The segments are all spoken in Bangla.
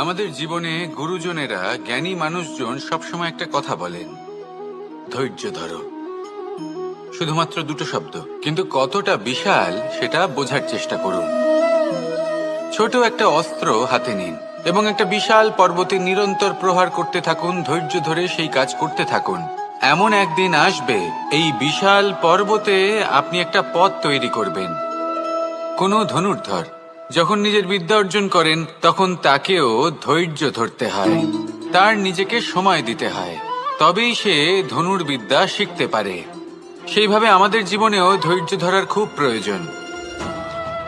আমাদের জীবনে গুরুজনেরা, জ্ঞানী মানুষজন সবসময় একটা কথা বলেন, ধৈর্য ধরো। শুধুমাত্র দুটো শব্দ, কিন্তু কতটা বিশাল সেটা বোঝার চেষ্টা করুন। ছোট একটা অস্ত্র হাতে নিন এবং একটা বিশাল পর্বতে নিরন্তর প্রহার করতে থাকুন। ধৈর্য ধরে সেই কাজ করতে থাকুন। এমন একদিন আসবে, এই বিশাল পর্বতে আপনি একটা পথ তৈরি করবেন। কোনো ধনুর্ধর যখন নিজের বিদ্যা অর্জন করেন, তখন তাকেও ধৈর্য ধরতে হয়, তার নিজেকে সময় দিতে হয়, তবেই সে ধনুর্বিদ্যা শিখতে পারে। সেইভাবে আমাদের জীবনেও ধৈর্য ধরার খুব প্রয়োজন।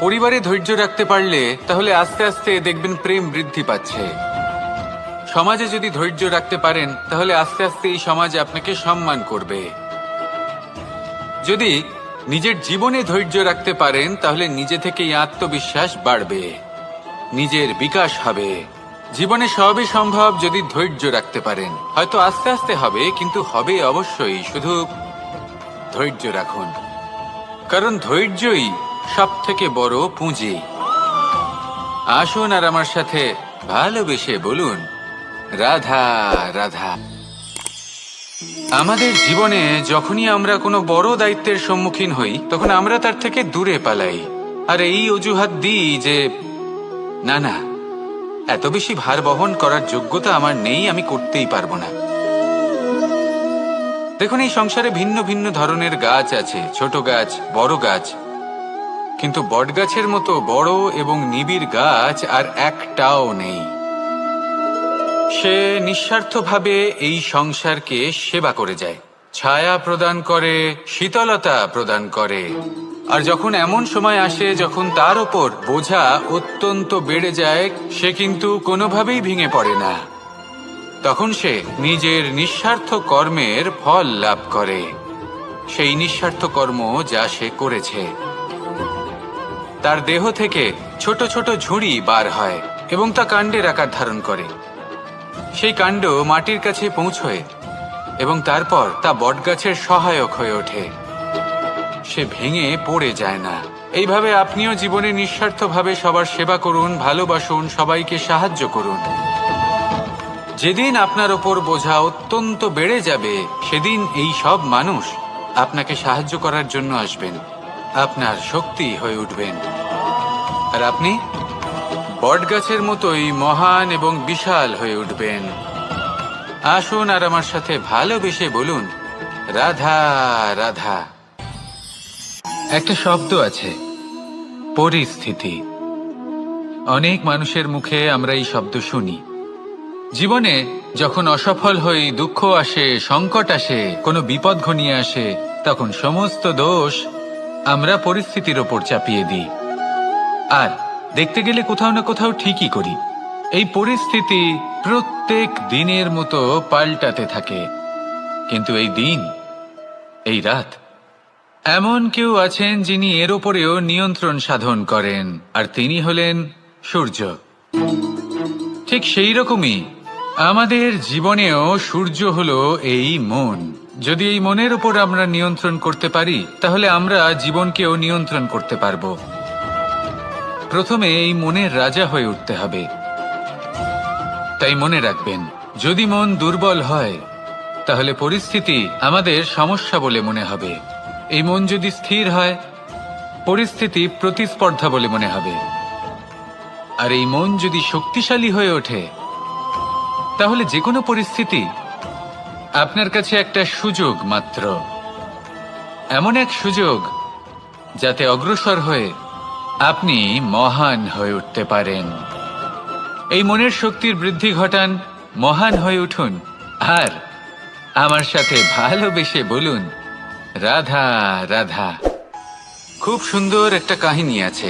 পরিবারে ধৈর্য রাখতে পারলে তাহলে আস্তে আস্তে দেখবেন প্রেম বৃদ্ধি পাচ্ছে। সমাজে যদি ধৈর্য রাখতে পারেন, তাহলে আস্তে আস্তে এই সমাজ আপনাকে সম্মান করবে। যদি নিজের জীবনে ধৈর্য রাখতে পারেন, তাহলে নিজে থেকেই আত্মবিশ্বাস বাড়বে, নিজের বিকাশ হবে। জীবনে সবই সম্ভব যদি ধৈর্য রাখতে পারেন। হয়তো আস্তে আস্তে হবে, কিন্তু হবে অবশ্যই। শুধু ধৈর্য রাখুন, কারণ ধৈর্যই সব থেকে বড় পুঁজি। আসুন আর আমার সাথে ভালোবেসে বলুন, রাধা রাধা। আমাদের জীবনে যখনই আমরা কোনো বড় দায়িত্বের সম্মুখীন হই, তখন আমরা তার থেকে দূরে পালাই আর এই অজুহাত দিই যে না না, এত বেশি ভার বহন করার যোগ্যতা আমার নেই, আমি করতেই পারবো না। দেখুন, এই সংসারে ভিন্ন ভিন্ন ধরনের গাছ আছে, ছোট গাছ, বড় গাছ, কিন্তু বটগাছের মতো বড় এবং নিবিড় গাছ আর একটাও নেই। সে নিঃস্বার্থভাবে এই সংসারকে সেবা করে যায়, ছায়া প্রদান করে, শীতলতা প্রদান করে। আর যখন এমন সময় আসে যখন তার ওপর বোঝা অত্যন্ত বেড়ে যায়, সে কিন্তু কোনোভাবেই ভেঙে পড়ে না। তখন সে নিজের নিঃস্বার্থ কর্মের ফল লাভ করে, সেই নিঃস্বার্থ কর্ম যা সে করেছে। তার দেহ থেকে ছোট ছোট ঝুড়ি বার হয় এবং তা কাণ্ডের আকার ধারণ করে। সেই কাণ্ড মাটির কাছে পৌঁছয় এবং তারপর তা বটগাছের সহায়ক হয়ে ওঠে। সে ভেঙে পড়ে যায় না। এইভাবে আপনিও জীবনে নিঃস্বার্থভাবে সবার সেবা করুন, ভালোবাসুন, সবাইকে সাহায্য করুন। যেদিন আপনার ওপর বোঝা অত্যন্ত বেড়ে যাবে, সেদিন এই সব মানুষ আপনাকে সাহায্য করার জন্য আসবেন, আপনার শক্তি হয়ে উঠবেন, আর আপনি বটগাছের মতোই মহান এবং বিশাল হয়ে উঠবেন। আসুন আর আমার সাথে ভালোবেসে বলুন, রাধা রাধা। একটা শব্দ আছে, পরিস্থিতি। অনেক মানুষের মুখে আমরা এই শব্দ শুনি। জীবনে যখন অসফল হই, দুঃখ আসে, সংকট আসে, কোনো বিপদ ঘনিয়ে আসে, তখন সমস্ত দোষ আমরা পরিস্থিতির ওপর চাপিয়ে দিই। আর দেখতে গেলে কোথাও না কোথাও ঠিকই করি। এই পরিস্থিতি প্রত্যেক দিনের মতো পাল্টাতে থাকে, কিন্তু এই দিন, এই রাত, এমন কেউ আছেন যিনি এর ওপরেও নিয়ন্ত্রণ সাধন করেন, আর তিনি হলেন সূর্য। ঠিক সেই রকমই আমাদের জীবনেও সূর্য হলো এই মন। যদি এই মনের উপর আমরা নিয়ন্ত্রণ করতে পারি, তাহলে আমরা জীবনকেও নিয়ন্ত্রণ করতে পারবো। প্রথমে এই মনের রাজা হয়ে উঠতে হবে। তাই মনে রাখবেন, যদি মন দুর্বল হয়, তাহলে পরিস্থিতি আমাদের সমস্যা বলে মনে হবে। এই মন যদি স্থির হয়, পরিস্থিতি প্রতিস্পর্ধা বলে মনে হবে। আর এই মন যদি শক্তিশালী হয়ে ওঠে, তাহলে যে কোনো পরিস্থিতি আপনার কাছে একটা সুযোগ মাত্র, এমন এক সুযোগ যাতে অগ্রসর হয়ে আপনি মহান হয়ে উঠতে পারেন। এই মনের শক্তির বৃদ্ধি ঘটান, মহান হয়ে উঠুন, আর আমার সাথে ভালোবেসে বলুন, রাধা রাধা। খুব সুন্দর একটা কাহিনী আছে।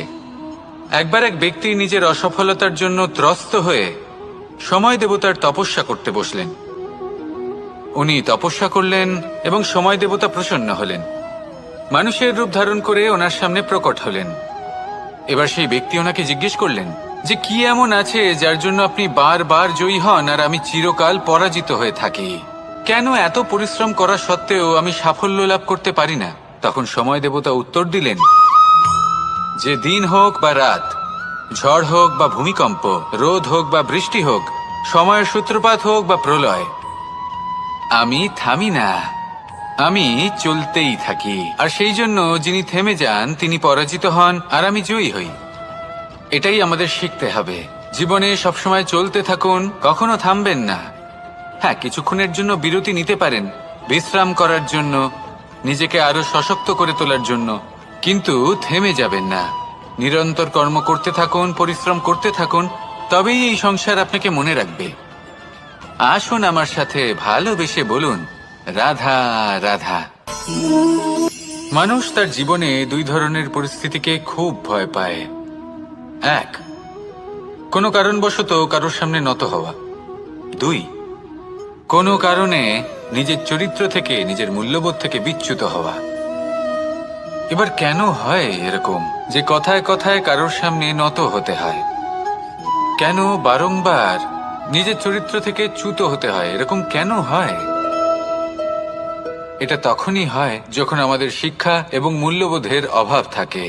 একবার এক ব্যক্তি নিজের অসফলতার জন্য ত্রস্ত হয়ে সময় দেবতার তপস্যা করতে বসলেন। উনি তপস্যা করলেন এবং সময় দেবতা প্রসন্ন হলেন, মানুষের রূপ ধারণ করে ওনার সামনে প্রকট হলেন। এবার সেই ব্যক্তি ওনাকে জিজ্ঞেস করলেন যে কি এমন আছে যার জন্য আপনি বারবার জয়ী হন আর আমি চিরকাল পরাজিত হয়ে থাকি? কেন এত পরিশ্রম করা সত্ত্বেও আমি সাফল্য লাভ করতে পারি না? তখন সময় দেবতা উত্তর দিলেন যে দিন হোক বা রাত, ঝড় হোক বা ভূমিকম্প, রোদ হোক বা বৃষ্টি হোক, সময়ের সূত্রপাত হোক বা প্রলয়, আমি থামি না, আমি চলতেই থাকি। আর সেই জন্য যিনি থেমে যান তিনি পরাজিত হন, আর আমি জয়ী হই। এটাই আমাদের শিখতে হবে। জীবনে সবসময় চলতে থাকুন, কখনো থামবেন না। হ্যাঁ, কিছুক্ষণের জন্য বিরতি নিতে পারেন, বিশ্রাম করার জন্য, নিজেকে আরো সশক্ত করে তোলার জন্য, কিন্তু থেমে যাবেন না। নিরন্তর কর্ম করতে থাকুন, পরিশ্রম করতে থাকুন, তবেই এই সংসার আপনাকে মনে রাখবে। আসুন আমার সাথে ভালোবেসে বলুন, রাধা রাধা। মানুষ তার জীবনে দুই ধরনের পরিস্থিতিকে খুব ভয় পায়। এক, কোনো কারণবশত কারোর সামনে নত হওয়া। দুই, কোনো কারণে নিজের চরিত্র থেকে, নিজের মূল্যবোধ থেকে বিচ্যুত হওয়া। এবার কেন হয় এরকম যে কথায় কথায় কারোর সামনে নত হতে হয়? কেন বারংবার নিজের চরিত্র থেকে চ্যুত হতে হয়? এরকম কেন হয়? এটা তখনই হয় যখন আমাদের শিক্ষা এবং মূল্যবোধের অভাব থাকে।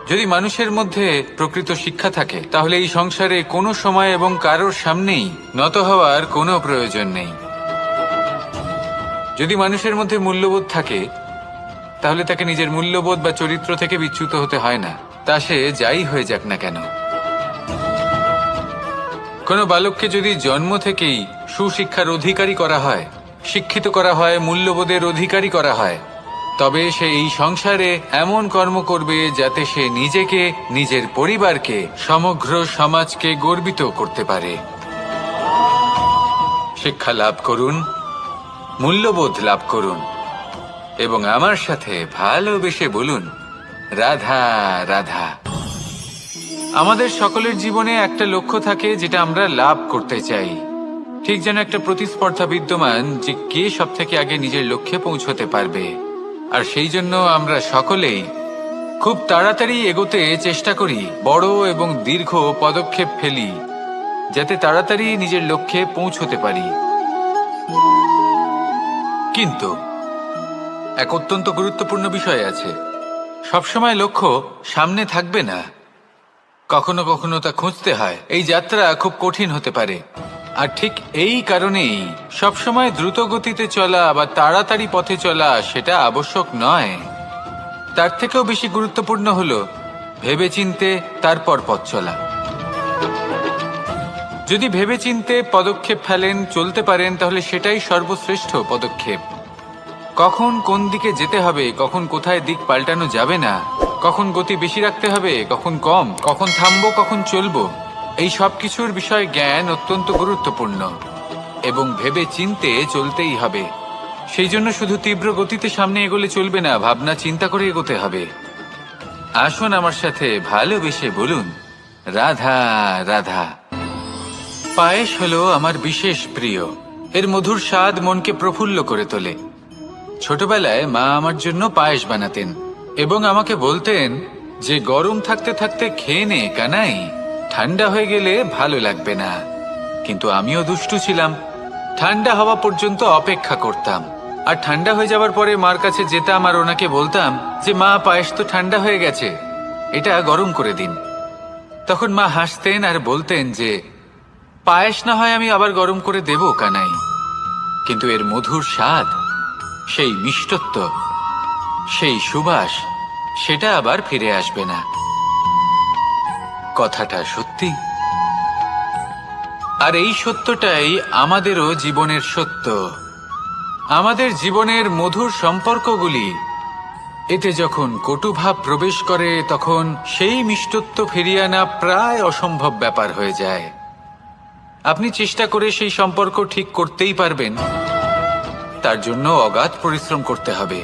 যদি মানুষের মধ্যে প্রকৃত শিক্ষা থাকে, তাহলে এই সংসারে কোনো সময় এবং কারোর সামনেই নত হওয়ার কোনো প্রয়োজন নেই। যদি মানুষের মধ্যে মূল্যবোধ থাকে, তাহলে তাকে নিজের মূল্যবোধ বা চরিত্র থেকে বিচ্যুত হতে হয় না, তা সে যাই হয়ে যাক না কেন। কোনো বালককে যদি জন্ম থেকেই সুশিক্ষার অধিকারী করা হয়, শিক্ষিত করা হয়, মূল্যবোধের অধিকারী করা হয়, তবে সে এই সংসারে এমন কর্ম করবে যাতে সে নিজেকে, নিজের পরিবারকে, সমগ্র সমাজকে গর্বিত করতে পারে। শিক্ষা লাভ করুন, মূল্যবোধ লাভ করুন, এবং আমার সাথে ভালোবেসে বলুন, রাধা রাধা। আমাদের সকলের জীবনে একটা লক্ষ্য থাকে যেটা আমরা লাভ করতে চাই। ঠিক যেন একটা প্রতিস্পর্ধা বিদ্যমান যে কে সব থেকে আগে নিজের লক্ষ্যে পৌঁছতে পারবে। আর সেই জন্য আমরা সকলেই খুব তাড়াতাড়ি এগোতে চেষ্টা করি, বড় এবং দীর্ঘ পদক্ষেপ ফেলি, যাতে তাড়াতাড়ি নিজের লক্ষ্যে পৌঁছতে পারি। কিন্তু এক অত্যন্ত গুরুত্বপূর্ণ বিষয় আছে, সবসময় লক্ষ্য সামনে থাকবে না, কখনো কখনো তা খুঁজতে হয়। এই যাত্রা খুব কঠিন হতে পারে, আর ঠিক এই কারণেই সবসময় দ্রুত গতিতে চলা বা তাড়াতাড়ি পথে চলা সেটা আবশ্যক নয়। তার থেকেও বেশি গুরুত্বপূর্ণ হলো ভেবেচিন্তে তারপর পথ চলা। যদি ভেবেচিন্তে পদক্ষেপ ফেলেন, চলতে পারেন, তাহলে সেটাই সর্বশ্রেষ্ঠ পদক্ষেপ। কখন কোন দিকে যেতে হবে, কখন কোথায় দিক পাল্টানো যাবে না, কখন গতি বেশি রাখতে হবে, কখন কম, কখন থামবো, কখন চলবো, এই সব কিছুর বিষয়ে জ্ঞান অত্যন্ত গুরুত্বপূর্ণ, এবং ভেবে চিন্তে চলতেই হবে। সেই জন্য শুধু তীব্র গতিতে সামনে এগোলে চলবে না, ভাবনা চিন্তা করে এগোতে হবে। আসুন আমার সাথে ভালোবেসে বলুন, রাধা রাধা। পায়েস হলো আমার বিশেষ প্রিয়। এর মধুর স্বাদ মনকে প্রফুল্ল করে তোলে। ছোটবেলায় মা আমার জন্য পায়েস বানাতেন এবং আমাকে বলতেন যে গরম থাকতে থাকতে খেয়ে নে কানাই, ঠান্ডা হয়ে গেলে ভালো লাগবে না। কিন্তু আমিও দুষ্টু ছিলাম, ঠান্ডা হওয়া পর্যন্ত অপেক্ষা করতাম, আর ঠান্ডা হয়ে যাবার পরে মার কাছে যেতাম আর ওনাকে বলতাম যে মা, পায়েস তো ঠান্ডা হয়ে গেছে, এটা গরম করে দিন। তখন মা হাসতেন আর বলতেন যে পায়েস না হয় আমি আবার গরম করে দেব কানাই, কিন্তু এর মধুর স্বাদ, সেই মিষ্টত্ব, সেই সুবাস, সেটা আবার ফিরে আসবে না। কথাটা সত্যি, আর এই সত্যটাই আমাদেরও জীবনের সত্য। আমাদের জীবনের মধুর সম্পর্কগুলি, এতে যখন কটুভাব প্রবেশ করে তখন সেই মিষ্টত্ব ফিরিয়ে আনা প্রায় অসম্ভব ব্যাপার হয়ে যায়। আপনি চেষ্টা করে সেই সম্পর্ক ঠিক করতেই পারবেন, তার জন্য অগাধ পরিশ্রম করতে হবে,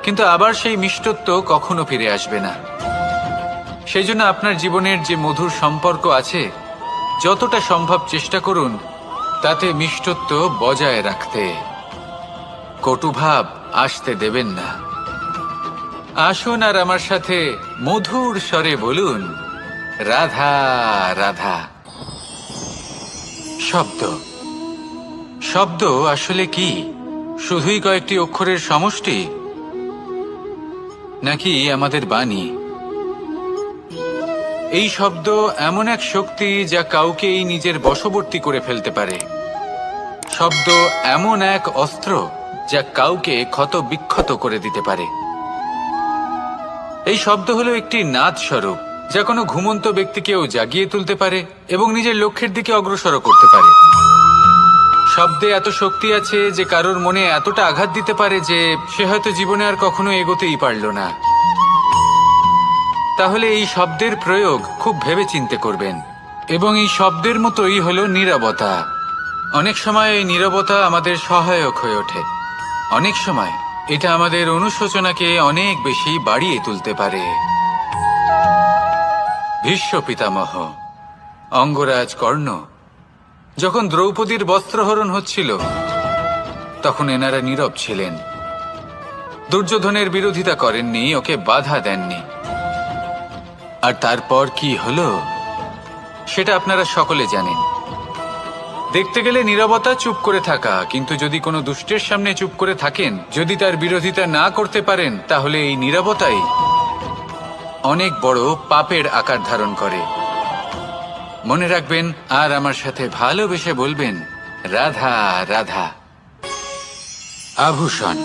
কিন্তু আবার সেই মিষ্টত্ব কখনো ফিরে আসবে না। সেই জন্য আপনার জীবনের যে মধুর সম্পর্ক আছে, যতটা সম্ভব চেষ্টা করুন তাতে মিষ্টত্ব বজায় রাখতে। কটুভাব আসতে দেবেন না। আসুন আর আমার সাথে মধুর স্বরে বলুন, রাধা রাধা। শব্দ, শব্দ আসলে কি? শুধুই কয়েকটি অক্ষরের সমষ্টি, নাকি আমাদের বাণী, এই শব্দ এমন এক শক্তি যা কাউকে এই নিজের বশবর্তী করে ফেলতে পারে। শব্দ এমন এক অস্ত্র যা কাউকে ক্ষত বিক্ষত করে দিতে পারে। এই শব্দ হলো একটি নাদ স্বরূপ যা কোনো ঘুমন্ত ব্যক্তিকেও জাগিয়ে তুলতে পারে এবং নিজের লক্ষ্যের দিকে অগ্রসর করতে পারে। শব্দে এত শক্তি আছে যে কারোর মনে এতটা আঘাত দিতে পারে যে সে হয়তো জীবনে আর কখনো এগোতেই পারল না। তাহলে এই শব্দের প্রয়োগ খুব ভেবেচিন্তে করবেন। এবং এই শব্দের মতোই হলো নীরবতা। অনেক সময় এই নীরবতা আমাদের সহায়ক হয়ে ওঠে। অনেক সময় এটা আমাদের অনুশোচনাকে অনেক বেশি বাড়িয়ে তুলতে পারে। ভীষ্ম পিতামহ, অঙ্গরাজ কর্ণ, যখন দ্রৌপদীর বস্ত্রহরণ হচ্ছিল তখন এনারা নীরব ছিলেন। দুর্যোধনের বিরোধিতা করেননি, ওকে বাধা দেননি। আর তারপর কি হলো সেটা আপনারা সকলে জানেন। দেখতে গেলে নীরবতা চুপ করে থাকা, কিন্তু যদি কোনো দুষ্টের সামনে চুপ করে থাকেন, যদি তার বিরোধিতা না করতে পারেন, তাহলে এই নীরবতাই অনেক বড় পাপের আকার ধারণ করে। মনে রাখবেন আর আমার সাথে ভালোবেসে বলবেন, রাধা রাধা। আভূষণ।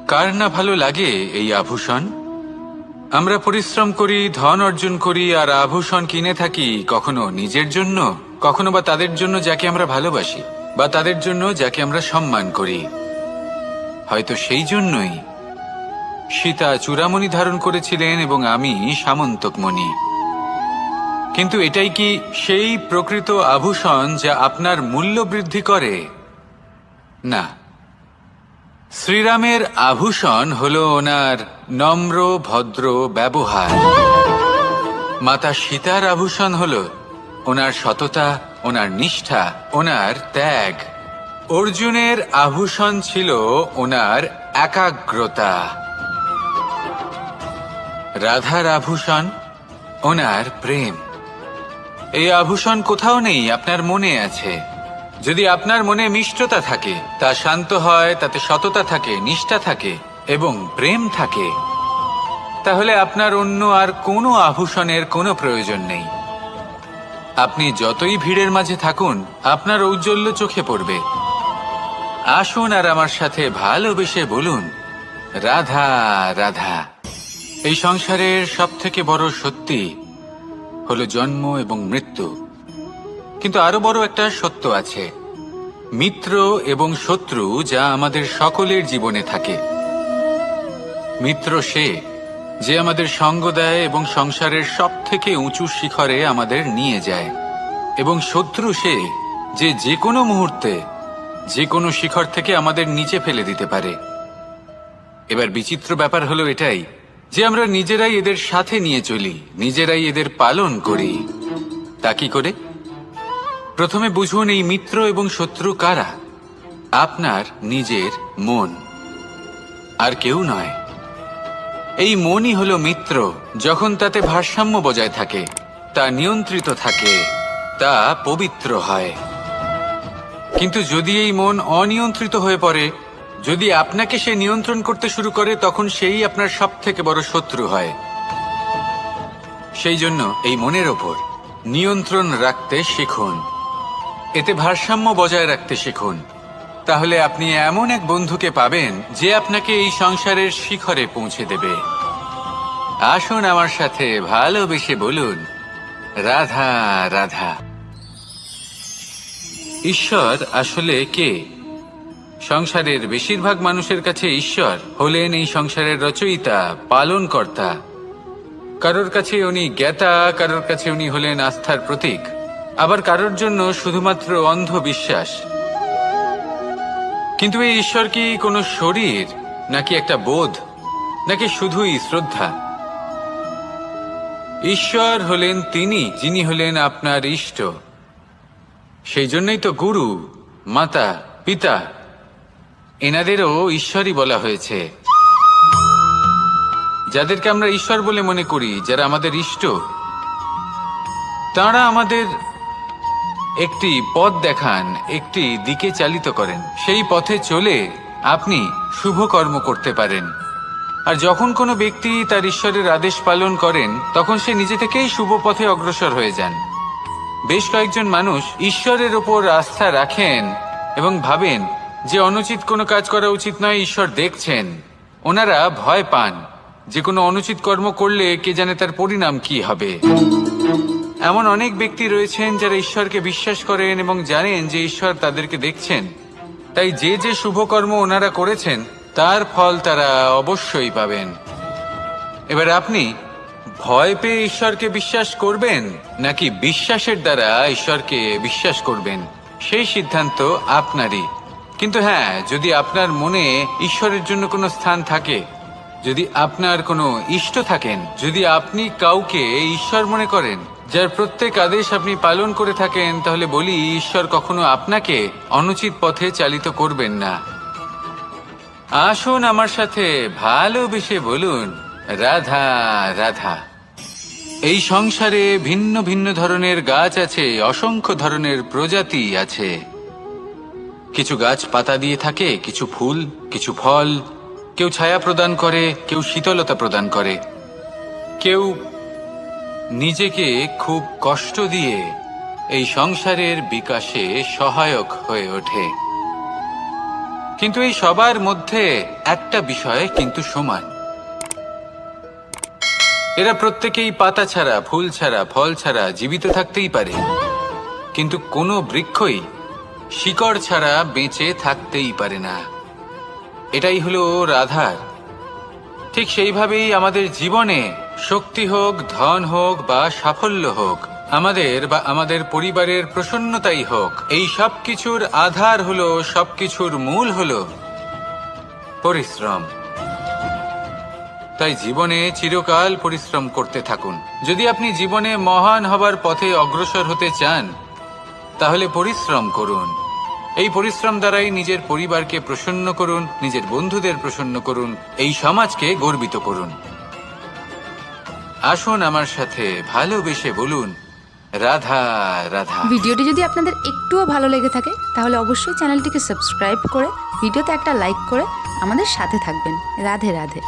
কার না ভালো লাগে এই আভূষণ? আমরা পরিশ্রম করি, ধন অর্জন করি আর আভূষণ কিনে থাকি, কখনো নিজের জন্য, কখনো বা তাদের জন্য যাকে আমরা ভালোবাসি, বা তাদের জন্য যাকে আমরা সম্মান করি। হয়তো সেই জন্যই সীতা চূড়ামণি ধারণ করেছিলেন এবং আমি সামন্তকমণি। কিন্তু এটাই কি সেই প্রকৃত আভূষণ যা আপনার মূল্য বৃদ্ধি করে? না। শ্রীরামের আভূষণ হলো ওনার নম্র ভদ্র ব্যবহার। মাতা সীতার আভূষণ হলো ওনার সততা, ওনার নিষ্ঠা, ওনার ত্যাগ। অর্জুনের আভূষণ ছিল ওনার একাগ্রতা। রাধার আভূষণ ওনার প্রেম। এই আভূষণ কোথাও নেই, আপনার মনে আছে। যদি আপনার মনে মিষ্টতা থাকে, তা শান্ত হয়, তাতে সততা থাকে, নিষ্ঠা থাকে এবং প্রেম থাকে, তাহলে আপনার অন্য আর কোনো আভূষণের কোনো প্রয়োজন নেই। আপনি যতই ভিড়ের মাঝে থাকুন, আপনার ঔজ্জ্বল্য চোখে পড়বে। আসুন আর আমার সাথে ভালোবেসে বলুন, রাধা রাধা। এই সংসারের সবথেকে বড় সত্যি হলো জন্ম এবং মৃত্যু, কিন্তু আরো বড় একটা সত্য আছে, মিত্র এবং শত্রু, যা আমাদের সকলের জীবনে থাকে। মিত্র সে যে আমাদের সঙ্গ দেয় এবং সংসারের সবথেকে উঁচু শিখরে আমাদের নিয়ে যায়, এবং শত্রু সে যে যে কোনো মুহূর্তে যে কোনো শিখর থেকে আমাদের নিচে ফেলে দিতে পারে। এবার বিচিত্র ব্যাপার হলো এটাই যে আমরা নিজেরাই এদের সাথে নিয়ে চলি, নিজেরাই এদের পালন করি। তা কি করে? প্রথমে বুঝুন এই মিত্র এবং শত্রু কারা। আপনার নিজের মন, আর কেউ নয়। এই মনই হলো মিত্র যখন তাতে ভারসাম্য বজায় থাকে, তা নিয়ন্ত্রিত থাকে, তা পবিত্র হয়। কিন্তু যদি এই মন অনিয়ন্ত্রিত হয়ে পড়ে, যদি আপনাকে সে নিয়ন্ত্রণ করতে শুরু করে, তখন সেই আপনার সবথেকে বড় শত্রু হয়। সেই জন্য এই মনের ওপর নিয়ন্ত্রণ রাখতে শিখুন, এতে ভারসাম্য বজায় রাখতে শিখুন। তাহলে আপনি এমন এক বন্ধুকে পাবেন যে আপনাকে এই সংসারের শিখরে পৌঁছে দেবে। আসুন আমার সাথে ভালোবেসে বলুন, রাধা রাধা। ঈশ্বর আসলে কে? সংসারের বেশিরভাগ মানুষের কাছে ঈশ্বর হলেন এই সংসারের রচয়িতা, পালনকর্তা। কারোর কাছে উনি জ্ঞাতা, কারোর কাছে উনি হলেন আস্থার প্রতীক, আবার কারোর জন্য শুধুমাত্র অন্ধ বিশ্বাস। কিন্তু এই ঈশ্বর কি কোনো শরীর, নাকি একটা বোধ, নাকি শুধুই শ্রদ্ধা? ঈশ্বর হলেন তিনি যিনি হলেন আপনার ইষ্ট। সেই জন্যই তো গুরু, মাতা, পিতা এনাদেরও ঈশ্বরই বলা হয়েছে। যাদেরকে আমরা ঈশ্বর বলে মনে করি, যারা আমাদের ইষ্ট, তাঁরা আমাদের একটি পথ দেখান, একটি দিকে চালিত করেন। সেই পথে চলে আপনি শুভ কর্ম করতে পারেন, আর যখন কোনো ব্যক্তি তার ঈশ্বরের আদেশ পালন করেন তখন সে নিজে থেকেই শুভ পথে অগ্রসর হয়ে যান। বেশ কয়েকজন মানুষ ঈশ্বরের ওপর আস্থা রাখেন এবং ভাবেন যে অনুচিত কোনো কাজ করা উচিত নয়, ঈশ্বর দেখছেন। ওনারা ভয় পান যে কোনো অনুচিত কর্ম করলে কে জানে তার পরিণাম কি হবে। এমন অনেক ব্যক্তি রয়েছেন যারা ঈশ্বরকে বিশ্বাস করেন এবং জানেন যে ঈশ্বর তাদেরকে দেখছেন, তাই যে যে শুভ কর্ম ওনারা করেছেন তার ফল তারা অবশ্যই পাবেন। এবার আপনি ভয় পেয়ে ঈশ্বরকে বিশ্বাস করবেন নাকি বিশ্বাসের দ্বারা ঈশ্বরকে বিশ্বাস করবেন, সেই সিদ্ধান্ত আপনারই। কিন্তু হ্যাঁ, যদি আপনার মনে ঈশ্বরের জন্য কোনো স্থান থাকে, যদি আপনার কোনো ইষ্ট থাকেন, যদি আপনি কাউকে ঈশ্বর মনে করেন যার প্রত্যেক আদেশ আপনি পালন করে থাকেন, তাহলে বলি ঈশ্বর কখনো আপনাকে অনুচিত পথে চালিত করবেন না। আসুন আমার সাথে ভালোবেসে বলুন, রাধা রাধা। এই সংসারে ভিন্ন ভিন্ন ধরনের গাছ আছে, অসংখ্য ধরনের প্রজাতি আছে। কিছু গাছ পাতা দিয়ে থাকে, কিছু ফুল, কিছু ফল। কেউ ছায়া প্রদান করে, কেউ শীতলতা প্রদান করে, কেউ নিজেকে খুব কষ্ট দিয়ে এই সংসারের বিকাশে সহায়ক হয়ে ওঠে। কিন্তু এই সবার মধ্যে একটা বিষয় কিন্তু সমান, এরা প্রত্যেকেই পাতা ছাড়া, ফুল ছাড়া, ফল ছাড়া জীবিত থাকতেই পারে, কিন্তু কোনো বৃক্ষই শিকড় ছাড়া বেঁচে থাকতেই পারে না। এটাই হলো রাধার। ঠিক সেইভাবেই আমাদের জীবনে শক্তি হোক, ধন হোক বা সাফল্য হোক, আমাদের বা আমাদের পরিবারের প্রসন্নতাই হোক, এই সব কিছুর আধার হলো, সবকিছুর মূল হলো পরিশ্রম। তাই জীবনে চিরকাল পরিশ্রম করতে থাকুন। যদি আপনি জীবনে মহান হবার পথে অগ্রসর হতে চান, তাহলে পরিশ্রম করুন। এই পরিশ্রম দ্বারাই নিজের পরিবারকে প্রসন্ন করুন, নিজের বন্ধুদের প্রসন্ন করুন, এই সমাজকে গর্বিত করুন। আসুন আমার সাথে ভালোবেসে বলুন, রাধা রাধা। ভিডিওটি যদি আপনাদের একটুও ভালো লেগে থাকে তাহলে অবশ্যই চ্যানেলটিকে সাবস্ক্রাইব করে ভিডিওতে একটা লাইক করে আমাদের সাথে থাকবেন। রাধে রাধে।